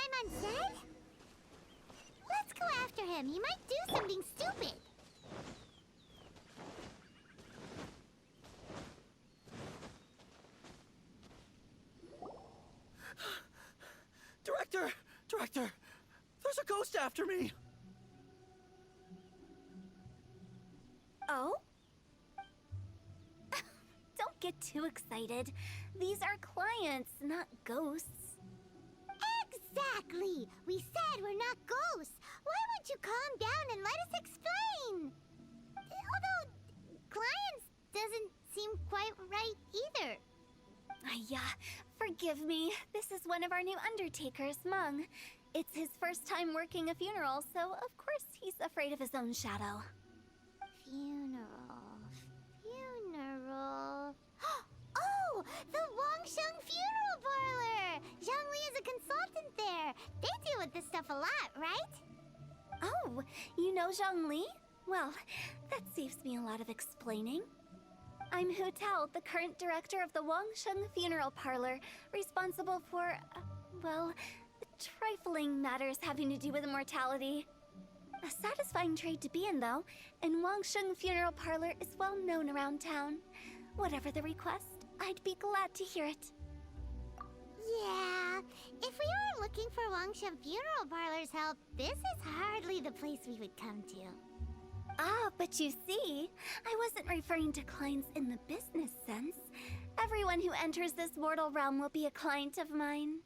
time on set? Let's go after him. He might do something stupid. Director! There's a ghost after me! Oh? Don't get too excited. These are clients, not ghosts. Exactly! We said we're not ghosts. Why won't you calm down and let us explain? Although, clients doesn't seem quite right either. Yeah, forgive me. This is one of our new undertakers, Mung. It's his first time working a funeral, so of course he's afraid of his own shadow. Funeral. Oh! The Wangsheng Funeral Parlor! Zhangli is a consultant there. They deal with this stuff a lot, right? Oh, you know Zhongli? Well, that saves me a lot of explaining. I'm Hu Tao, the current director of the Wangsheng Funeral Parlor, responsible for, well, trifling matters having to do with immortality. A satisfying trade to be in, though, and Wangsheng Funeral Parlor is well known around town. Whatever the request, I'd be glad to hear it. Yeah, if we were looking for Wangsheng Funeral Parlor's help, this is hardly the place we would come to. Ah, but you see, I wasn't referring to clients in the business sense. Everyone who enters this mortal realm will be a client of mine.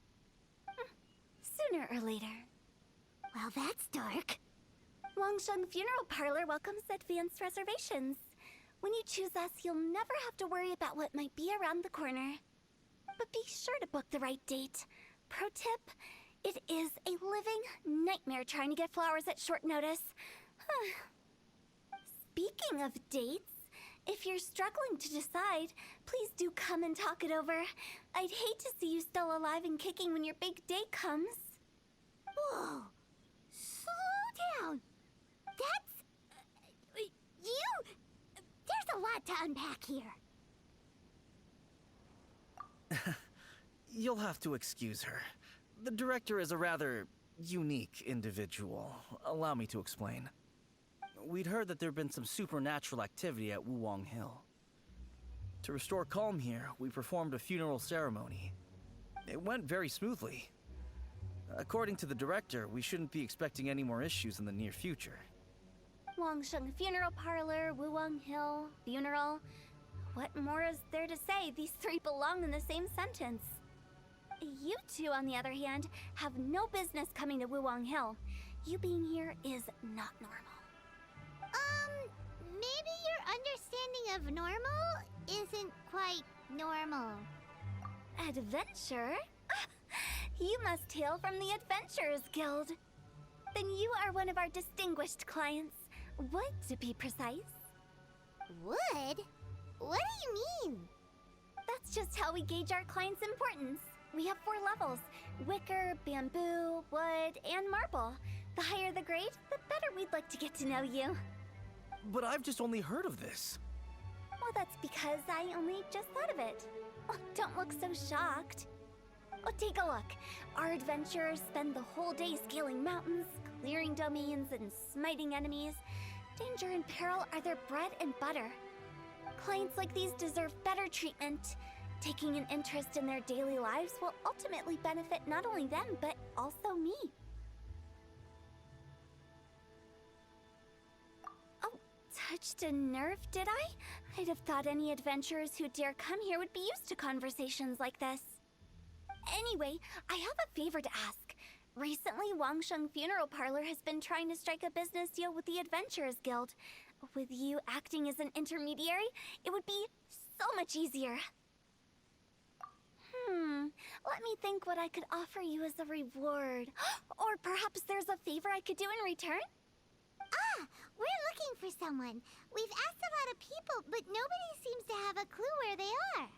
Sooner or later. Well, that's dark. Wangsheng Funeral Parlor welcomes advanced reservations. When you choose us, you'll never have to worry about what might be around the corner. But be sure to book the right date. Pro tip, it is a living nightmare trying to get flowers at short notice. Speaking of dates, if you're struggling to decide, please do come and talk it over. I'd hate to see you still alive and kicking when your big day comes. Whoa! Slow down! That's... you... There's a lot to unpack here. You'll have to excuse her. The director is a rather unique individual. Allow me to explain. We'd heard that there'd been some supernatural activity at Wuwang Hill. To restore calm here, we performed a funeral ceremony. It went very smoothly. According to the director, we shouldn't be expecting any more issues in the near future. Wangsheng Funeral Parlor, Wuwang Hill, funeral. What more is there to say? These three belong in the same sentence. You two, on the other hand, have no business coming to Wuwang Hill. You being here is not normal. Maybe your understanding of normal isn't quite normal. Adventure? You must hail from the Adventurers Guild. Then you are one of our distinguished clients. Wood, to be precise. Wood? What do you mean? That's just how we gauge our clients' importance. We have 4 levels: wicker, bamboo, wood, and marble. The higher the grade, the better we'd like to get to know you. But I've just only heard of this. Well, that's because I only just thought of it. Oh, don't look so shocked. Oh, take a look. Our adventurers spend the whole day scaling mountains, clearing domains, and smiting enemies. Danger and peril are their bread and butter. Clients like these deserve better treatment. Taking an interest in their daily lives will ultimately benefit not only them, but also me. Oh, touched a nerve, did I? I'd have thought any adventurers who dare come here would be used to conversations like this. Anyway, I have a favor to ask. Recently, Wangsheng Funeral Parlor has been trying to strike a business deal with the Adventurers Guild. With you acting as an intermediary, it would be so much easier. Let me think what I could offer you as a reward. Or perhaps there's a favor I could do in return? Ah, we're looking for someone. We've asked a lot of people, but nobody seems to have a clue where they are.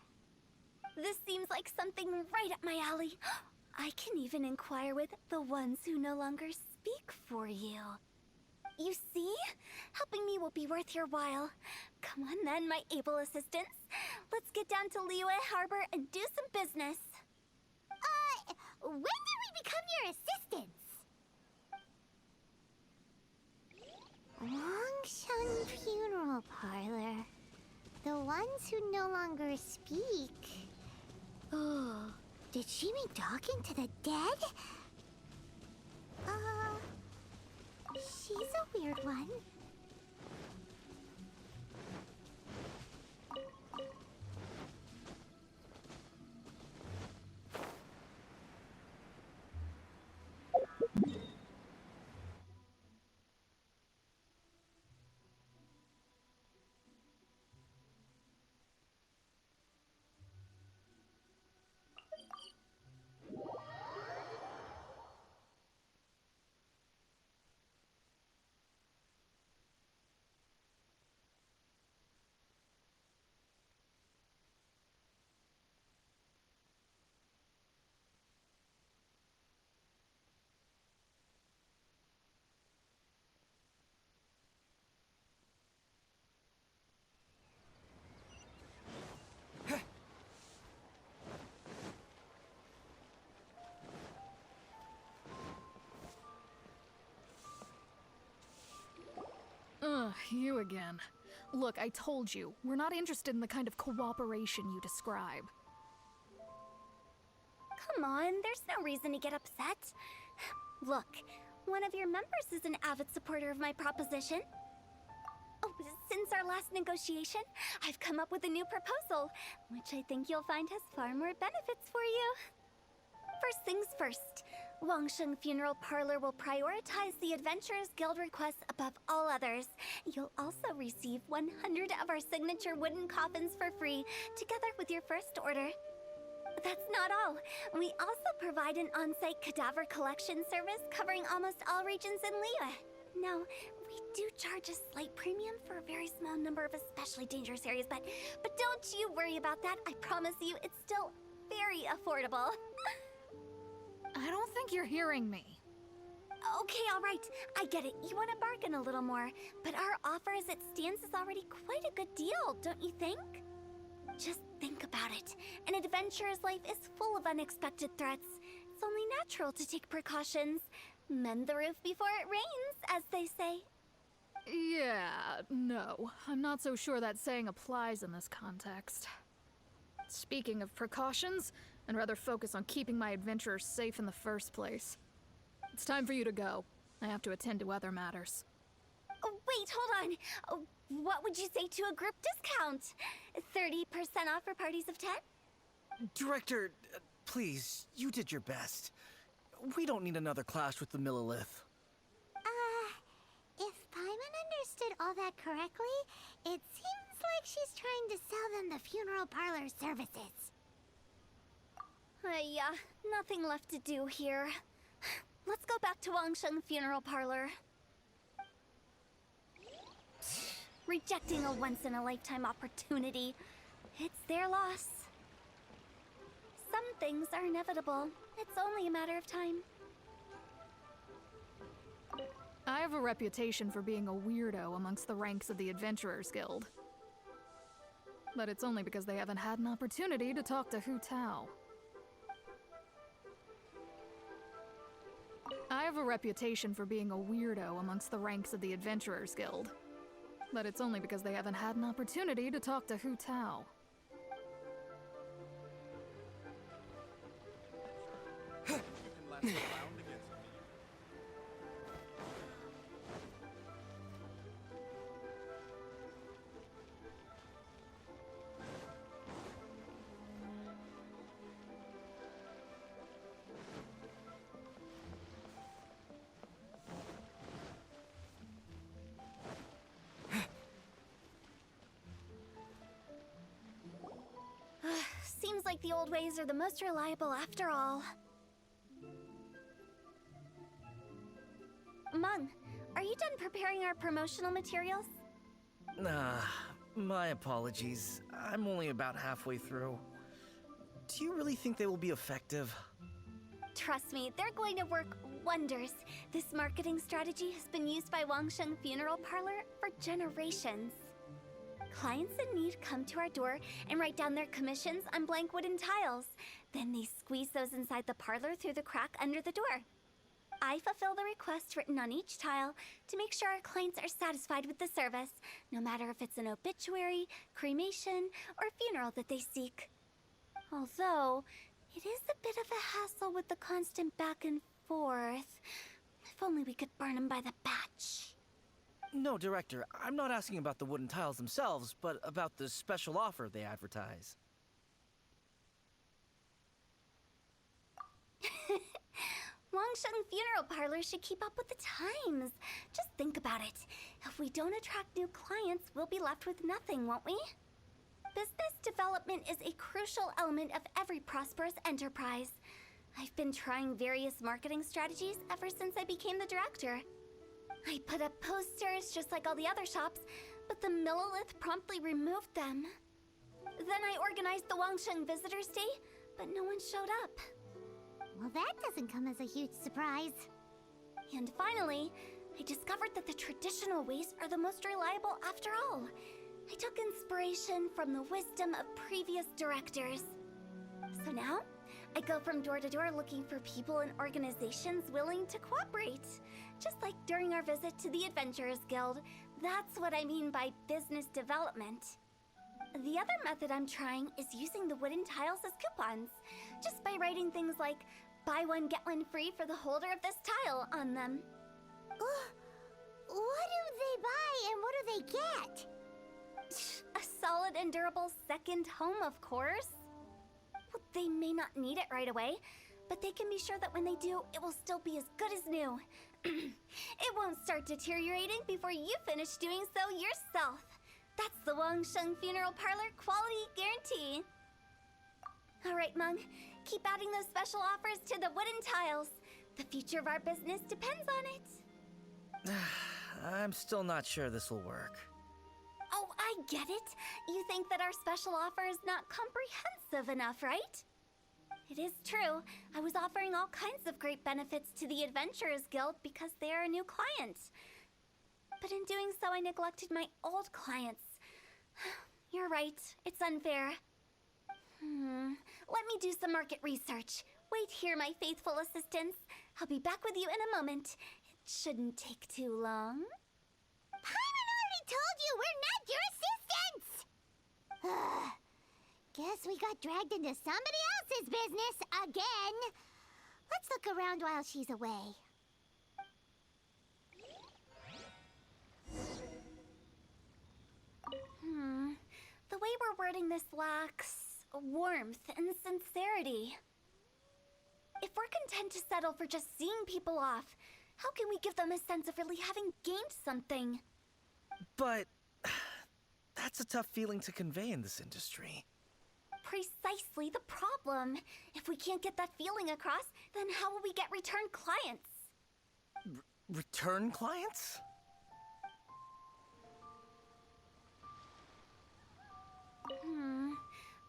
This seems like something right up my alley. I can even inquire with the ones who no longer speak for you. You see? Helping me will be worth your while. Come on then, my able assistants. Let's get down to Liyue Harbor and do some business. When did we become your assistants? ones who no longer speak. Oh, did she mean talking to the dead? She's a weird one. Ugh, you again. Look, I told you, we're not interested in the kind of cooperation you describe. Come on, there's no reason to get upset. Look, one of your members is an avid supporter of my proposition. Oh, since our last negotiation, I've come up with a new proposal, which I think you'll find has far more benefits for you. First things first, Wangsheng Funeral Parlor will prioritize the Adventurers Guild requests above all others. You'll also receive 100 of our signature wooden coffins for free, together with your first order. That's not all. We also provide an on-site cadaver collection service covering almost all regions in Liyue. Now, we do charge a slight premium for a very small number of especially dangerous areas, but don't you worry about that. I promise you, it's still very affordable. I don't think you're hearing me. Okay, all right. I get it. You want to bargain a little more, but our offer as it stands is already quite a good deal, don't you think? Just think about it. An adventurer's life is full of unexpected threats. It's only natural to take precautions. Mend the roof before it rains, as they say. Yeah, no. I'm not so sure that saying applies in this context. Speaking of precautions, I'd rather focus on keeping my adventurers safe in the first place. It's time for you to go. I have to attend to other matters. Oh, wait, hold on. Oh, what would you say to a group discount? 30% off for parties of 10? Director, please, you did your best. We don't need another clash with the Millilith. If Paimon understood all that correctly, it seems like she's trying to sell them the funeral parlor services. Yeah, nothing left to do here. Let's go back to Wangsheng Funeral Parlor. Rejecting a once-in-a-lifetime opportunity. It's their loss. Some things are inevitable. It's only a matter of time. I have a reputation for being a weirdo amongst the ranks of the Adventurers Guild. But it's only because they haven't had an opportunity to talk to Hu Tao. I have a reputation for being a weirdo amongst the ranks of the Adventurers Guild. But it's only because they haven't had an opportunity to talk to Hu Tao. Seems like the old ways are the most reliable after all. Mung, are you done preparing our promotional materials? My apologies. I'm only about halfway through. Do you really think they will be effective? Trust me, they're going to work wonders. This marketing strategy has been used by Wangsheng Funeral Parlor for generations. Clients in need come to our door and write down their commissions on blank wooden tiles. Then they squeeze those inside the parlor through the crack under the door. I fulfill the requests written on each tile to make sure our clients are satisfied with the service, no matter if it's an obituary, cremation, or funeral that they seek. Although, it is a bit of a hassle with the constant back and forth. If only we could burn them by the batch. No, Director, I'm not asking about the wooden tiles themselves, but about the special offer they advertise. Wangsheng Funeral Parlor should keep up with the times. Just think about it. If we don't attract new clients, we'll be left with nothing, won't we? Business development is a crucial element of every prosperous enterprise. I've been trying various marketing strategies ever since I became the director. I put up posters just like all the other shops, but the Millilith promptly removed them. Then I organized the Wangsheng Visitors Day, but no one showed up. Well, that doesn't come as a huge surprise. And finally, I discovered that the traditional ways are the most reliable after all. I took inspiration from the wisdom of previous directors. So now, I go from door to door looking for people and organizations willing to cooperate. Just like during our visit to the Adventurers Guild. That's what I mean by business development. The other method I'm trying is using the wooden tiles as coupons. Just by writing things like, buy one get one free for the holder of this tile on them. What do they buy and what do they get? A solid and durable second home, of course. Well, they may not need it right away, but they can be sure that when they do, it will still be as good as new. It won't start deteriorating before you finish doing so yourself. That's the Wangsheng Funeral Parlor quality guarantee. All right, Mung. Keep adding those special offers to the wooden tiles. The future of our business depends on it. I'm still not sure this will work. Oh, I get it. You think that our special offer is not comprehensive enough, right? It is true. I was offering all kinds of great benefits to the Adventurers Guild because they are a new client. But in doing so, I neglected my old clients. You're right. It's unfair. Let me do some market research. Wait here, my faithful assistants. I'll be back with you in a moment. It shouldn't take too long. Paimon already told you we're not your assistants! Guess we got dragged into somebody else's business again. Let's look around while she's away. The way we're wording this lacks warmth and sincerity. If we're content to settle for just seeing people off, how can we give them a sense of really having gained something? But that's a tough feeling to convey in this industry. Precisely the problem. If we can't get that feeling across, then how will we get return clients? Return clients?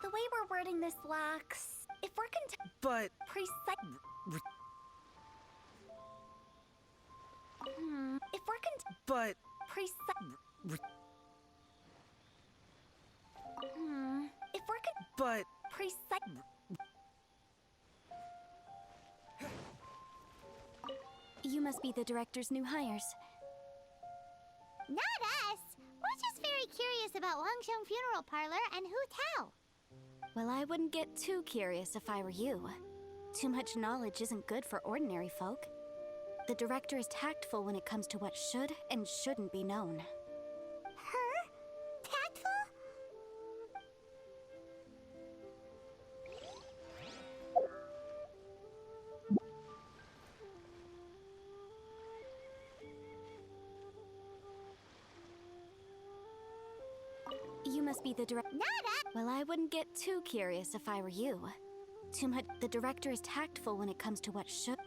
The way we're wording this lacks... If we're content... But... If we're content... But... If we're con... But... You must be the director's new hires. Not us! We're just very curious about Wangsheng Funeral Parlor and Hu Tao. Well, I wouldn't get too curious if I were you. Too much knowledge isn't good for ordinary folk. The director is tactful when it comes to what should and shouldn't be known. Her? Tactful? You must be the director. Not us! Well, I wouldn't get too curious if I were you. Too much. The director is tactful when it comes to what should. Her?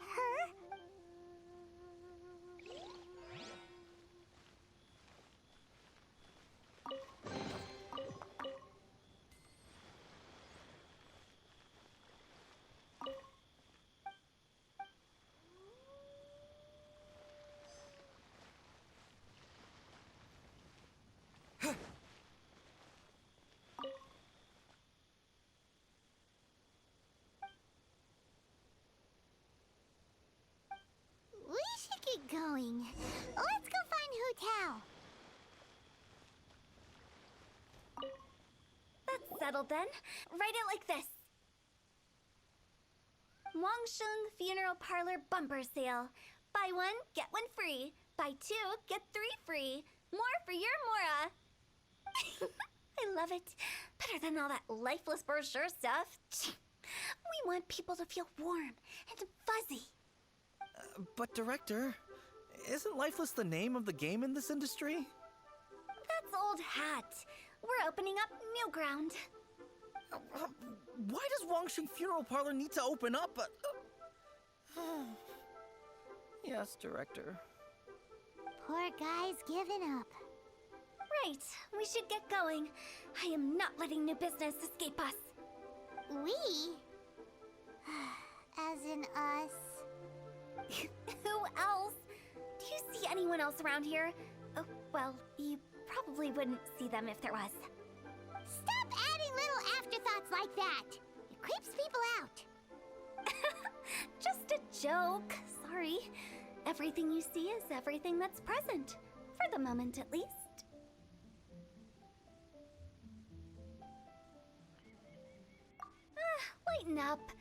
going. Let's go find Hu Tao. That's settled then. Write it like this. Wangsheng Funeral Parlor Bumper Sale. Buy one, get one free. Buy two, get three free. More for your Mora. I love it. Better than all that lifeless brochure stuff. We want people to feel warm and fuzzy. But Director, isn't Lifeless the name of the game in this industry? That's old hat. We're opening up new ground. Why does Wangsheng Funeral Parlor need to open up? Yes, Director. Poor guy's given up. Right, we should get going. I am not letting new business escape us. We? As in us. Who else? Do you see anyone else around here? Oh, well, you probably wouldn't see them if there was. Stop adding little afterthoughts like that. It creeps people out. Just a joke. Sorry. Everything you see is everything that's present. For the moment, at least. Lighten up.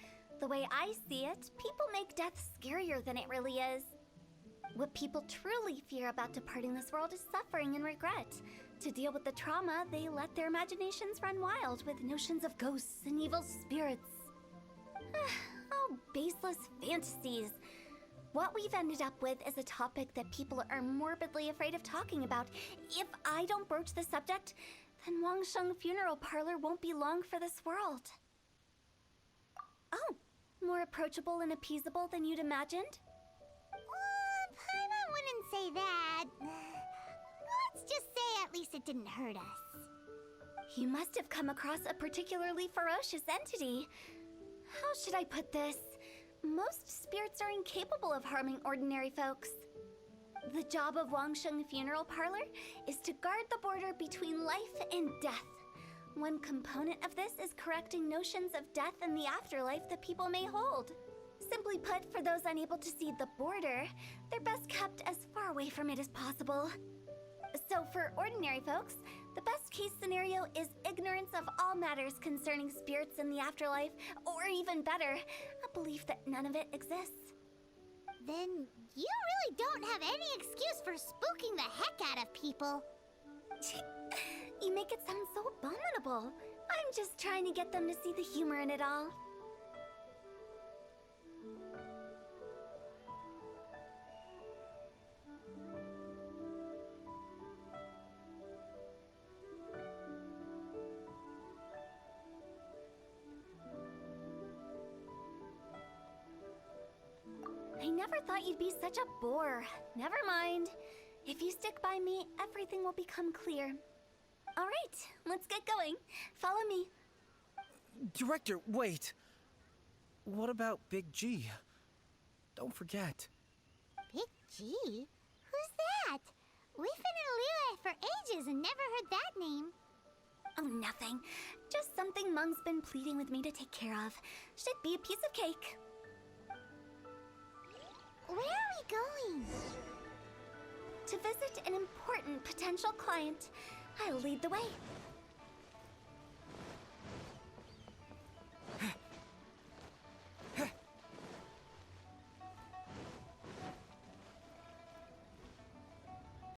The way I see it, people make death scarier than it really is. What people truly fear about departing this world is suffering and regret. To deal with the trauma, they let their imaginations run wild with notions of ghosts and evil spirits. Oh, baseless fantasies. What we've ended up with is a topic that people are morbidly afraid of talking about. If I don't broach the subject, then Wangsheng Funeral Parlor won't be long for this world. Oh, more approachable and appeasable than you'd imagined? Paimon wouldn't say that. Let's just say at least it didn't hurt us. You must have come across a particularly ferocious entity. How should I put this? Most spirits are incapable of harming ordinary folks. The job of Wangsheng Funeral Parlor is to guard the border between life and death. One component of this is correcting notions of death and the afterlife that people may hold. Simply put, for those unable to see the border, they're best kept as far away from it as possible. So for ordinary folks, the best case scenario is ignorance of all matters concerning spirits in the afterlife, or even better, a belief that none of it exists. Then you really don't have any excuse for spooking the heck out of people. You make it sound so abominable. I'm just trying to get them to see the humor in it all. I never thought you'd be such a bore. Never mind. If you stick by me, everything will become clear. All right, let's get going. Follow me. Director, wait. What about Big G? Don't forget. Big G? Who's that? We've been in Liyue for ages and never heard that name. Oh, nothing. Just something Mung's been pleading with me to take care of. Should be a piece of cake. Where are we going? To visit an important potential client. I'll lead the way.